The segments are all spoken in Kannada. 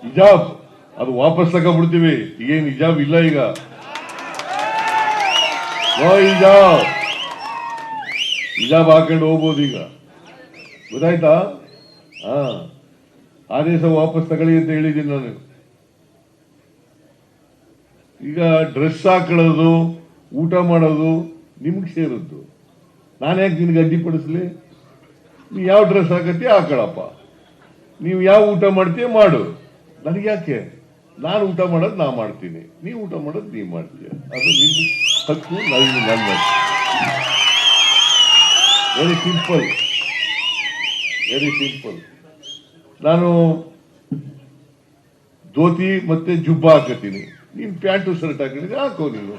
ಹಿಜಾಬ್ ಅದು ವಾಪಸ್ ತಗೊಂಡ್ಬಿಡ್ತೀವಿ. ಈಗೇನು ಹಿಜಾಬ್ ಇಲ್ಲ, ಈಗ ಹಿಜಾಬ್ ಹಿಜಾಬ್ ಹಾಕೊಂಡು ಹೋಗ್ಬೋದು ಈಗ. ಗೊತ್ತಾಯ್ತಾ? ಹಾ, ಆದೇಶ ವಾಪಸ್ ತಗೊಳ್ಳಿ ಅಂತ ಹೇಳಿದ್ದೀನಿ ನಾನು. ಈಗ ಡ್ರೆಸ್ ಹಾಕೊಳ್ಳೋದು, ಊಟ ಮಾಡೋದು ನಿಮ್ಗೆ ಸೇರಿದ್ದು. ನಾನು ಯಾಕೆ ನಿನ್ಗೆ ಅಡ್ಡಿಪಡಿಸ್ಲಿ? ನೀವು ಯಾವ ಡ್ರೆಸ್ ಹಾಕತ್ತೀಯ ಹಾಕೊಳ್ಳಪ್ಪ, ನೀವು ಯಾವ ಊಟ ಮಾಡ್ತೀಯ ಮಾಡು, ನನಗೆ ಯಾಕೆ? ನಾನು ಊಟ ಮಾಡೋದು ನಾ ಮಾಡ್ತೀನಿ, ನೀವು ಊಟ ಮಾಡೋದು ನೀವು ಮಾಡ್ತೀಯ, ಅದು ನಿನ್ನ ಹಕ್ಕು, ನನ್ನ ವೆರಿ ಸಿಂಪಲ್, ವೆರಿ ಸಿಂಪಲ್. ನಾನು ಧೋತಿ ಮತ್ತೆ ಜುಬ್ಬ ಹಾಕತ್ತೀನಿ, ನೀನ್ ಪ್ಯಾಂಟು ಶರ್ಟ್ ಹಾಕಿದ್ರೆ ಹಾಕೋ ನೀನು.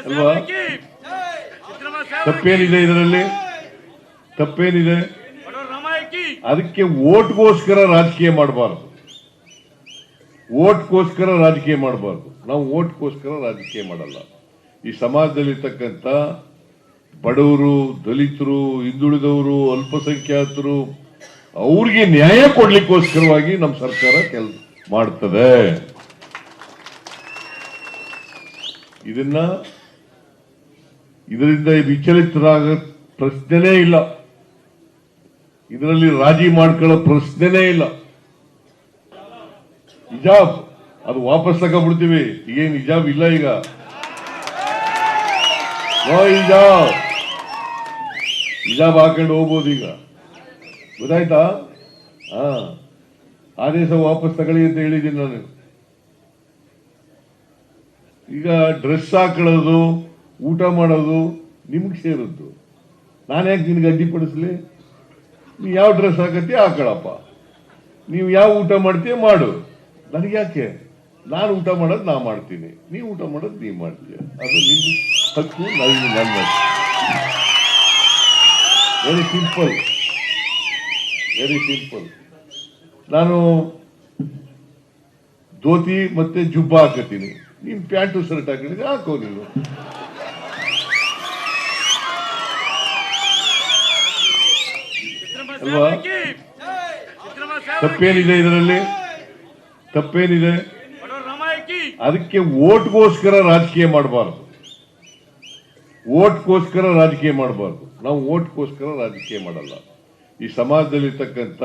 ಅಲ್ವಾ? ತಪ್ಪೇನಿದೆ ಇದರಲ್ಲಿ? ತಪ್ಪೇನಿದೆ? ಅದಕ್ಕೆ ಓಟ್ಗೋಸ್ಕರ ರಾಜಕೀಯ ಮಾಡಬಾರ್ದು, ಓಟ್ಗೋಸ್ಕರ ರಾಜಕೀಯ ಮಾಡಬಾರ್ದು. ನಾವು ಓಟ್ಗೋಸ್ಕರ ರಾಜಕೀಯ ಮಾಡಲ್ಲ. ಈ ಸಮಾಜದಲ್ಲಿರ್ತಕ್ಕಂಥ ಬಡವರು, ದಲಿತರು, ಹಿಂದುಳಿದವರು, ಅಲ್ಪಸಂಖ್ಯಾತರು ಅವ್ರಿಗೆ ನ್ಯಾಯ ಕೊಡ್ಲಿಕ್ಕೋಸ್ಕರವಾಗಿ ನಮ್ಮ ಸರ್ಕಾರ ಕೆಲಸ ಮಾಡ್ತದೆ. ಇದರಿಂದ ವಿಚಲಿತರಾಗ ಪ್ರಶ್ನೆನೇ ಇಲ್ಲ, ಇದರಲ್ಲಿ ರಾಜಿ ಮಾಡ್ಕೊಳ್ಳೋ ಪ್ರಶ್ನೆನೇ ಇಲ್ಲ. ಹಿಜಾಬ್ ಅದು ವಾಪಸ್ ತಗೊಂಡ್ಬಿಡ್ತೀವಿ. ಈಗೇನು ಹಿಜಾಬ್ ಇಲ್ಲ, ಈಗ ಹಿಜಾಬ್ ಹಿಜಾಬ್ ಹಾಕೊಂಡು ಹೋಗ್ಬೋದು ಈಗ. ಗೊತ್ತಾಯ್ತಾ? ಹಾ, ಆದೇಶ ವಾಪಸ್ ತಗೊಳ್ಳಿ ಅಂತ ಹೇಳಿದ್ದೀನಿ ನಾನು. ಈಗ ಡ್ರೆಸ್ ಹಾಕೊಳ್ಳೋದು, ಊಟ ಮಾಡೋದು ನಿಮ್ಗೆ ಸೇರಿದ್ದು. ನಾನು ಯಾಕೆ ನಿನ್ಗೆ ಅಡ್ಡಿಪಡಿಸ್ಲಿ? ನೀವು ಯಾವ ಡ್ರೆಸ್ ಹಾಕತ್ತೀಯ ಹಾಕೊಳ್ಳಪ್ಪ, ನೀವು ಯಾವ ಊಟ ಮಾಡ್ತೀಯ ಮಾಡು, ನನಗೆ ಯಾಕೆ? ನಾನು ಊಟ ಮಾಡೋದು ನಾ ಮಾಡ್ತೀನಿ, ನೀವು ಊಟ ಮಾಡೋದು ನೀವು ಮಾಡ್ತೀಯ, ಅದು ನಿನ್ನ ಹಕ್ಕು, ನನ್ನ ವೆರಿ ಸಿಂಪಲ್, ವೆರಿ ಸಿಂಪಲ್. ನಾನು ಧೋತಿ ಮತ್ತೆ ಜುಬ್ಬ ಹಾಕತ್ತೀನಿ, ನೀನ್ ಪ್ಯಾಂಟು ಶರ್ಟ್ ಹಾಕಿದ್ರೆ ಹಾಕೋ ನೀನು. ಅಲ್ವಾ? ತಪ್ಪೇನಿದೆ ಇದರಲ್ಲಿ? ತಪ್ಪೇನಿದೆ? ಅದಕ್ಕೆ ಓಟ್ಗೋಸ್ಕರ ರಾಜಕೀಯ ಮಾಡಬಾರ್ದು, ಓಟ್ಗೋಸ್ಕರ ರಾಜಕೀಯ ಮಾಡಬಾರ್ದು. ನಾವು ಓಟ್ಗೋಸ್ಕರ ರಾಜಕೀಯ ಮಾಡಲ್ಲ. ಈ ಸಮಾಜದಲ್ಲಿರ್ತಕ್ಕಂಥ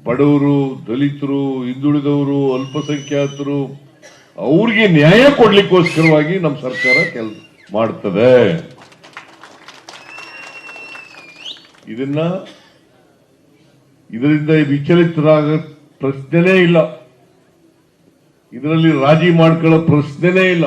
ಬಡವರು, ದಲಿತರು, ಹಿಂದುಳಿದವರು, ಅಲ್ಪಸಂಖ್ಯಾತರು ಅವ್ರಿಗೆ ನ್ಯಾಯ ಕೊಡ್ಲಿಕ್ಕೋಸ್ಕರವಾಗಿ ನಮ್ಮ ಸರ್ಕಾರ ಕೆಲಸ ಮಾಡ್ತದೆ. ಇದರಿಂದ ವಿಚಲಿತರಾಗ ಪ್ರಶ್ನೆನೇ ಇಲ್ಲ, ಇದರಲ್ಲಿ ರಾಜಿ ಮಾಡ್ಕೊಳ್ಳೋ ಪ್ರಶ್ನೆನೇ ಇಲ್ಲ.